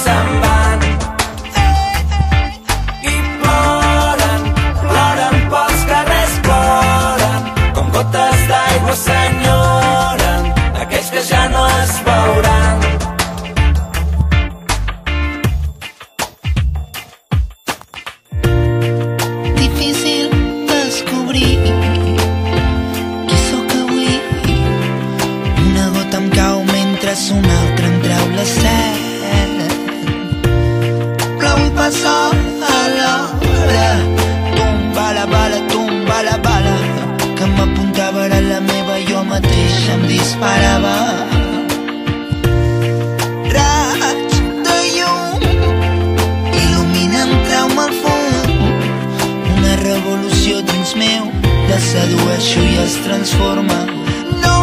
se'n van. I ploren, ploren pels carrers, ploren, com gotes d'aigua s'enyoren aquells que ja no es veuran. Difícil descobrir qui sóc avui. Una gota em cau mentre una altra em treu la set. Plou i passa a l'hora. Tomba la bala que m'apuntava era la meva, jo mateix em disparava. Raig de llum il·luminen, treu-me al fum. Una revolució dins meu, la sedueixo i es transforma. No